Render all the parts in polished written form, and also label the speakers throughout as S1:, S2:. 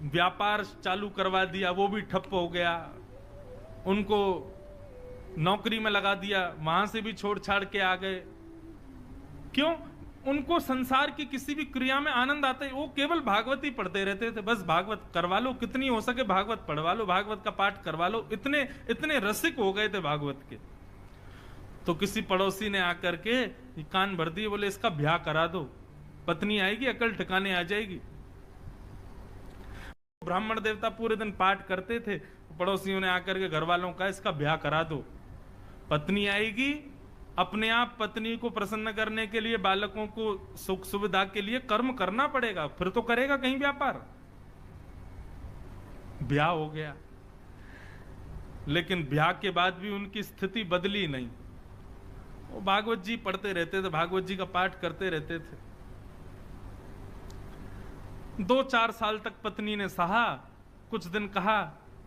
S1: व्यापार चालू करवा दिया, वो भी ठप हो गया। उनको नौकरी में लगा दिया, वहां से भी छोड़ छाड़ के आ गए। क्यों? उनको संसार की किसी भी क्रिया में आनंद आता है, वो केवल भागवत ही पढ़ते रहते थे। बस भागवत करवा लो, कितनी हो सके भागवत पढ़वा लो, भागवत का पाठ करवा लो। इतने इतने रसिक हो गए थे भागवत के। तो किसी पड़ोसी ने आकर के कान भर दिए, बोले इसका ब्याह करा दो, पत्नी आएगी, अकल ठिकाने आ जाएगी। ब्राह्मण देवता पूरे दिन पाठ करते थे, पड़ोसियों ने आकर के घर वालों का इसका ब्याह करा दो, पत्नी आएगी। अपने आप पत्नी को प्रसन्न करने के लिए, बालकों को सुख सुविधा के लिए कर्म करना पड़ेगा, फिर तो करेगा कहीं व्यापार। ब्याह हो गया, लेकिन ब्याह के बाद भी उनकी स्थिति बदली नहीं। वो भागवत जी पढ़ते रहते थे, भागवत जी का पाठ करते रहते थे। 2-4 साल तक पत्नी ने सहा। कुछ दिन कहा,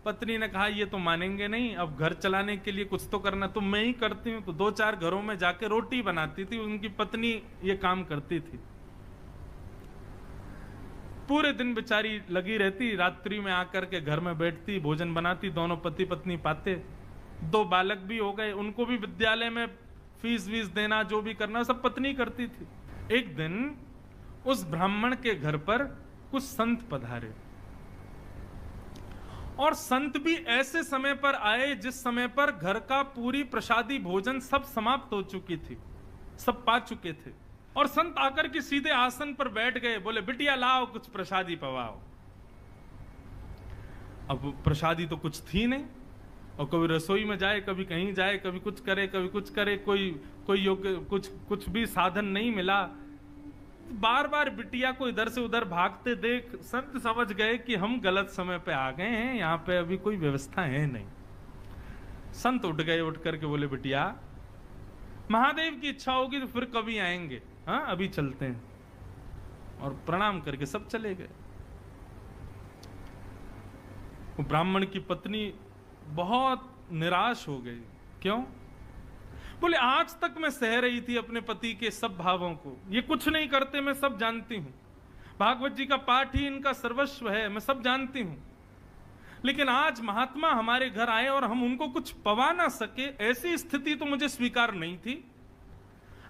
S1: पत्नी ने कहा ये तो मानेंगे नहीं, अब घर चलाने के लिए कुछ तो करना, तो मैं ही करती हूं। तो 2-4 घरों में जाके रोटी बनाती थी, उनकी पत्नी ये काम करती थी। पूरे दिन बेचारी लगी रहती, रात्रि में आकर के घर में बैठती, भोजन बनाती, दोनों पति पत्नी पाते। 2 बालक भी हो गए, उनको भी विद्यालय में फीस वीस देना, जो भी करना सब पत्नी करती थी। एक दिन उस ब्राह्मण के घर पर कुछ संत पधारे, और संत भी ऐसे समय पर आए जिस समय पर घर का पूरी प्रसादी भोजन सब समाप्त हो चुकी थी, सब पा चुके थे। और संत आकर के सीधे आसन पर बैठ गए, बोले बिटिया लाओ कुछ प्रसादी पवाओ। अब प्रसादी तो कुछ थी नहीं, और कभी रसोई में जाए, कभी कहीं जाए, कभी कुछ करे, कभी कुछ करे, कोई योग्य कुछ भी साधन नहीं मिला। बार बार बिटिया को इधर से उधर भागते देख संत समझ गए कि हम गलत समय पे आ गए हैं, यहाँ पे अभी कोई व्यवस्था है नहीं। संत उठ गए, उठ करके बोले बिटिया महादेव की इच्छा होगी तो फिर कभी आएंगे, हाँ अभी चलते हैं। और प्रणाम करके सब चले गए। वो ब्राह्मण की पत्नी बहुत निराश हो गई। क्यों? बोले आज तक मैं सह रही थी अपने पति के सब भावों को, ये कुछ नहीं करते, मैं सब जानती हूं, भागवत जी का पाठ ही इनका सर्वस्व है, मैं सब जानती हूं। लेकिन आज महात्मा हमारे घर आए और हम उनको कुछ पवा ना सके, ऐसी स्थिति तो मुझे स्वीकार नहीं थी।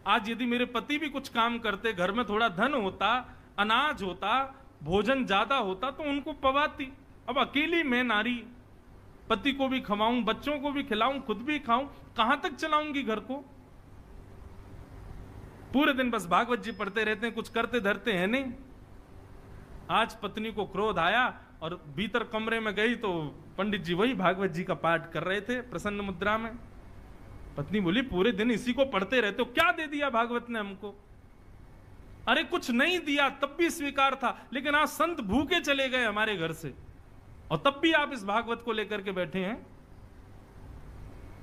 S1: आज यदि मेरे पति भी कुछ काम करते, घर में थोड़ा धन होता, अनाज होता, भोजन ज्यादा होता तो उनको पवाती। अब अकेली मैं नारी, पति को भी खवाऊं, बच्चों को भी खिलाऊं, खुद भी खाऊं, कहां तक चलाऊंगी घर को? पूरे दिन बस भागवत जी पढ़ते रहते हैं, कुछ करते धरते हैं नहीं। आज पत्नी को क्रोध आया और भीतर कमरे में गई तो पंडित जी वही भागवत जी का पाठ कर रहे थे प्रसन्न मुद्रा में। पत्नी बोली पूरे दिन इसी को पढ़ते रहते हो, क्या दे दिया भागवत ने हमको? अरे कुछ नहीं दिया तब भी स्वीकार था, लेकिन आज संत भूखे चले गए हमारे घर से और तब भी आप इस भागवत को लेकर के बैठे हैं।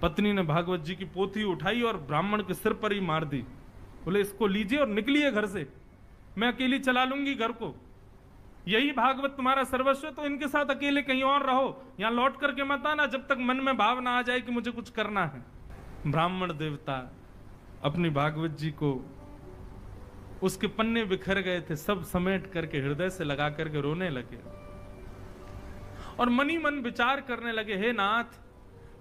S1: पत्नी ने भागवत जी की पोथी उठाई और ब्राह्मण के सिर पर ही मार दी। बोले इसको लीजिए और निकलिए घर से, मैं अकेली चला लूंगी घर को। यही भागवत तुम्हारा सर्वस्व, तो इनके साथ अकेले कहीं और रहो, यहां लौट करके मत आना जब तक मन में भाव ना आ जाए कि मुझे कुछ करना है। ब्राह्मण देवता अपनी भागवत जी को, उसके पन्ने बिखर गए थे, सब समेट करके हृदय से लगा करके रोने लगे और मनी मन विचार करने लगे, हे नाथ,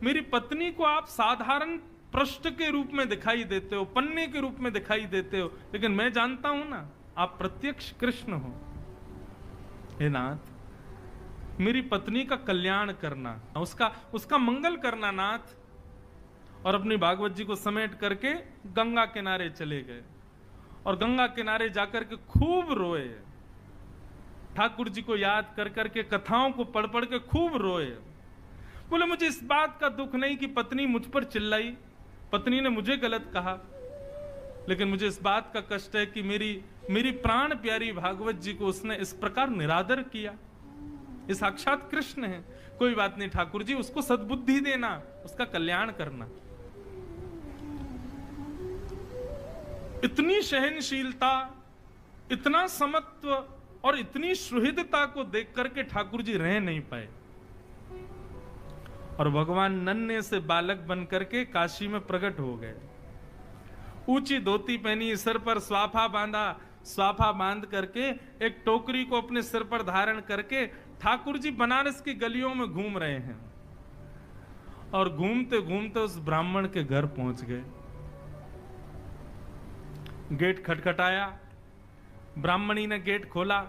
S1: मेरी पत्नी को आप साधारण पृष्ठ के रूप में दिखाई देते हो, पन्ने के रूप में दिखाई देते हो, लेकिन मैं जानता हूं ना आप प्रत्यक्ष कृष्ण हो। हे नाथ, मेरी पत्नी का कल्याण करना, उसका मंगल करना नाथ। और अपनी भागवत जी को समेट करके गंगा किनारे चले गए और गंगा किनारे जाकर के खूब रोए, ठाकुर जी को याद कर करके, कथाओं को पढ़ पढ़ के खूब रोए। बोले मुझे इस बात का दुख नहीं कि पत्नी मुझ पर चिल्लाई, पत्नी ने मुझे गलत कहा, लेकिन मुझे इस बात का कष्ट है कि मेरी प्राण प्यारी भागवत जी को उसने इस प्रकार निरादर किया। ये साक्षात कृष्ण है। कोई बात नहीं ठाकुर जी, उसको सद्बुद्धि देना, उसका कल्याण करना। इतनी सहनशीलता, इतना समत्व और इतनी सुहृदता को देख करके ठाकुर जी रह नहीं पाए और भगवान नन्हे से बालक बन करके काशी में प्रकट हो गए। ऊंची धोती पहनी, सर पर स्वाफा बांधा, स्वाफा बांध करके एक टोकरी को अपने सिर पर धारण करके ठाकुर जी बनारस की गलियों में घूम रहे हैं। और घूमते घूमते उस ब्राह्मण के घर पहुंच गए। गेट खटखटाया, ब्राह्मणी ने गेट खोला।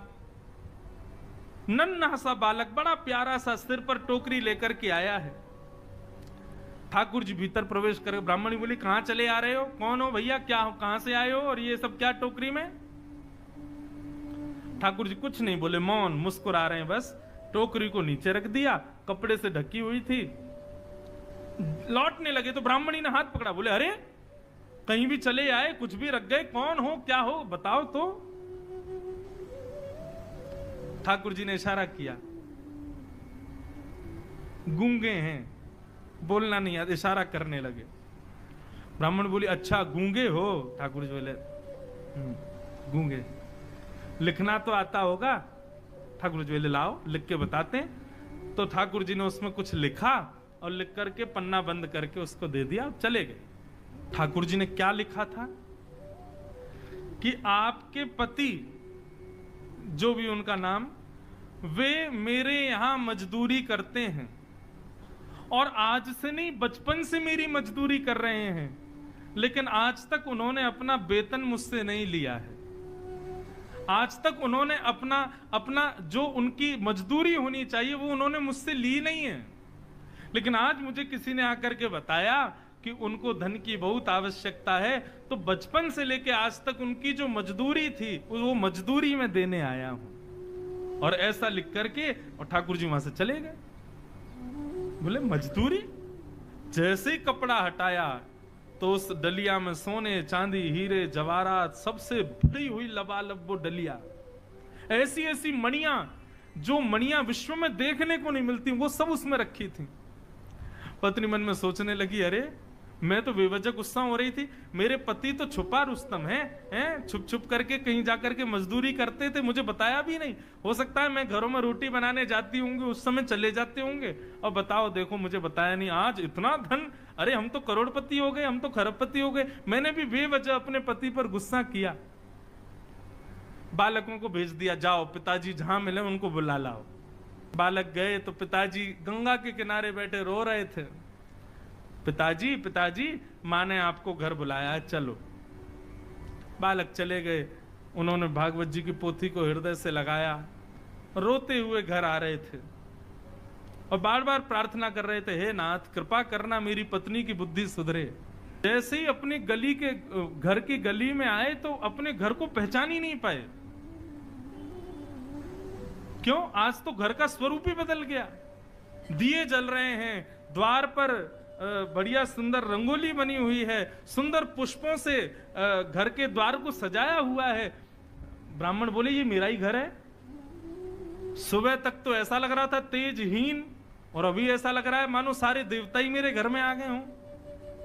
S1: नन्हा सा बालक, बड़ा प्यारा सा, सिर पर टोकरी लेकर के आया है। ठाकुर जी भीतर प्रवेश कर, ब्राह्मणी बोली कहां चले आ रहे हो, कौन हो भैया, क्या हो, कहां से आए हो, और ये सब क्या टोकरी में? ठाकुर जी कुछ नहीं बोले, मौन, मुस्कुरा रहे हैं बस। टोकरी को नीचे रख दिया, कपड़े से ढकी हुई थी। लौटने लगे तो ब्राह्मणी ने हाथ पकड़ा, बोले अरे कहीं भी चले आए, कुछ भी रख गए, कौन हो, क्या हो, बताओ तो। ठाकुर जी ने इशारा किया, गूंगे हैं, बोलना नहीं आता, इशारा करने लगे। ब्राह्मण बोली अच्छा गूंगे हो? ठाकुर जी बोले गूंगे, लिखना तो आता होगा? ठाकुर जी बोले लाओ लिख के बताते हैं। तो ठाकुर जी ने उसमें कुछ लिखा और लिख करके पन्ना बंद करके उसको दे दिया, चले गए। ठाकुर जी ने क्या लिखा था कि आपके पति, जो भी उनका नाम, वे मेरे यहां मजदूरी करते हैं और आज से नहीं, बचपन से मेरी मजदूरी कर रहे हैं, लेकिन आज तक उन्होंने अपना वेतन मुझसे नहीं लिया है। आज तक उन्होंने अपना जो उनकी मजदूरी होनी चाहिए वो उन्होंने मुझसे ली नहीं है। लेकिन आज मुझे किसी ने आकर के बताया कि उनको धन की बहुत आवश्यकता है, तो बचपन से लेके आज तक उनकी जो मजदूरी थी वो मजदूरी में देने आया हूं। और ऐसा लिख करके और ठाकुर जी वहां से चले गए। बोले मजदूरी? जैसे ही कपड़ा हटाया तो उस डलिया में सोने, चांदी, हीरे, जवाहरात, सबसे भरी हुई लबालब वो डलिया, ऐसी ऐसी मणियां, जो मणियां विश्व में देखने को नहीं मिलती, वो सब उसमें रखी थी। पत्नी मन में सोचने लगी, अरे मैं तो बेवजह गुस्सा हो रही थी, मेरे पति तो छुपा रुस्तम हैं, छुप छुप करके कहीं जाकर के मजदूरी करते थे, मुझे बताया भी नहीं। हो सकता है मैं घरों में रोटी बनाने जाती होंगी, उस समय चले जाते होंगे, और बताओ देखो मुझे बताया नहीं। आज इतना धन, अरे हम तो करोड़पति हो गए, हम तो खरबपति हो गए, मैंने भी बेवजह अपने पति पर गुस्सा किया। बालकों को भेज दिया, जाओ पिताजी जहां मिले उनको बुला लाओ। बालक गए तो पिताजी गंगा के किनारे बैठे रो रहे थे। पिताजी पिताजी, माँ ने आपको घर बुलाया, चलो। बालक चले गए, उन्होंने भागवत जी की पोथी को हृदय से लगाया, रोते हुए घर आ रहे थे और बार बार प्रार्थना कर रहे थे, हे नाथ कृपा करना मेरी पत्नी की बुद्धि सुधरे। जैसे ही अपनी गली के घर की गली में आए तो अपने घर को पहचान ही नहीं पाए। क्यों? आज तो घर का स्वरूप ही बदल गया। दिए जल रहे हैं, द्वार पर बढ़िया सुंदर रंगोली बनी हुई है, सुंदर पुष्पों से घर के द्वार को सजाया हुआ है। ब्राह्मण बोले ये मेरा ही घर है। सुबह तक तो ऐसा लग रहा था तेजहीन, और अभी ऐसा लग रहा है मानो सारे देवता ही मेरे घर में आ गए हों।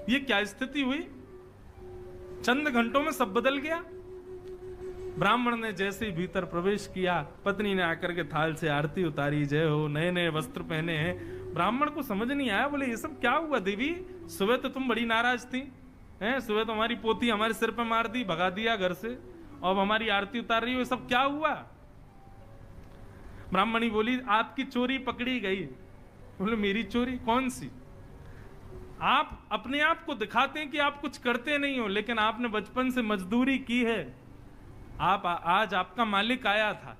S1: ये क्या स्थिति हुई? चंद घंटों में सब बदल गया। ब्राह्मण ने जैसे ही भीतर प्रवेश किया, पत्नी ने आकर के थाल से आरती उतारी, जय हो, नए नए वस्त्र पहने हैं। ब्राह्मण को समझ नहीं आया, बोले ये सब क्या हुआ देवी? सुबह तो तुम बड़ी नाराज थी, हैं? सुबह तो हमारी पोती हमारे सिर पे मार दी, भगा दिया घर से, और हमारी आरती उतार रही हो, ये सब क्या हुआ? ब्राह्मणी बोली आपकी चोरी पकड़ी गई। बोले मेरी चोरी? कौन सी? आप अपने आप को दिखाते हैं कि आप कुछ करते नहीं हो, लेकिन आपने बचपन से मजदूरी की है। आज आपका मालिक आया था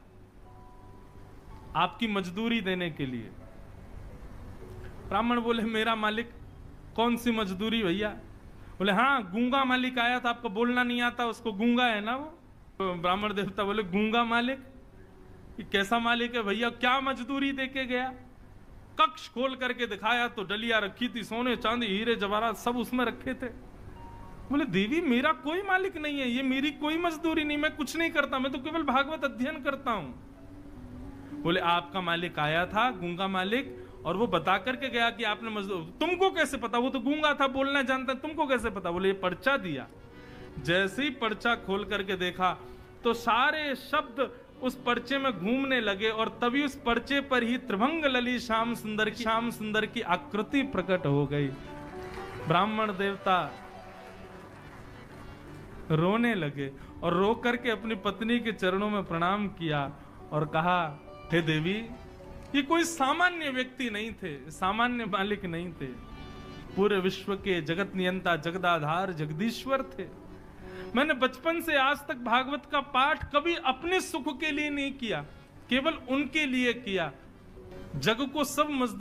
S1: आपकी मजदूरी देने के लिए। ब्राह्मण बोले मेरा मालिक? कौन सी मजदूरी भैया? बोले हाँ गूंगा मालिक आया था, आपको बोलना नहीं आता, उसको गूंगा है ना वो। तो ब्राह्मण देवता बोले गूंगा मालिक? ये कैसा मालिक है भैया, क्या मजदूरी देके गया? कक्ष खोल करके दिखाया तो डलिया रखी थी, सोने चांदी हीरे जवाहरात सब उसमें रखे थे। बोले देवी मेरा कोई मालिक नहीं है, ये मेरी कोई मजदूरी नहीं, मैं कुछ नहीं करता, मैं तो केवल भागवत अध्ययन करता हूं। बोले आपका मालिक आया था, गूंगा मालिक, और वो बता करके गया कि आपने मजदूर। तुमको कैसे पता? वो तो गूंगा था, बोलना जानता, तुमको कैसे पता? बोले ये पर्चा दिया। जैसे ही पर्चा खोल करके देखा तो सारे शब्द उस पर्चे में घूमने लगे, और तभी उस पर्चे पर ही त्रिभंग लली श्याम सुंदर की आकृति प्रकट हो गई। ब्राह्मण देवता रोने लगे और रो करके अपनी पत्नी के चरणों में प्रणाम किया और कहा, हे देवी, ये कोई सामान्य व्यक्ति नहीं थे, सामान्य मालिक नहीं थे, पूरे विश्व के जगत नियंता, जगदाधार, जगदीश्वर थे। मैंने बचपन से आज तक भागवत का पाठ कभी अपने सुख के लिए नहीं किया, केवल उनके लिए किया। जग को सब मजदूर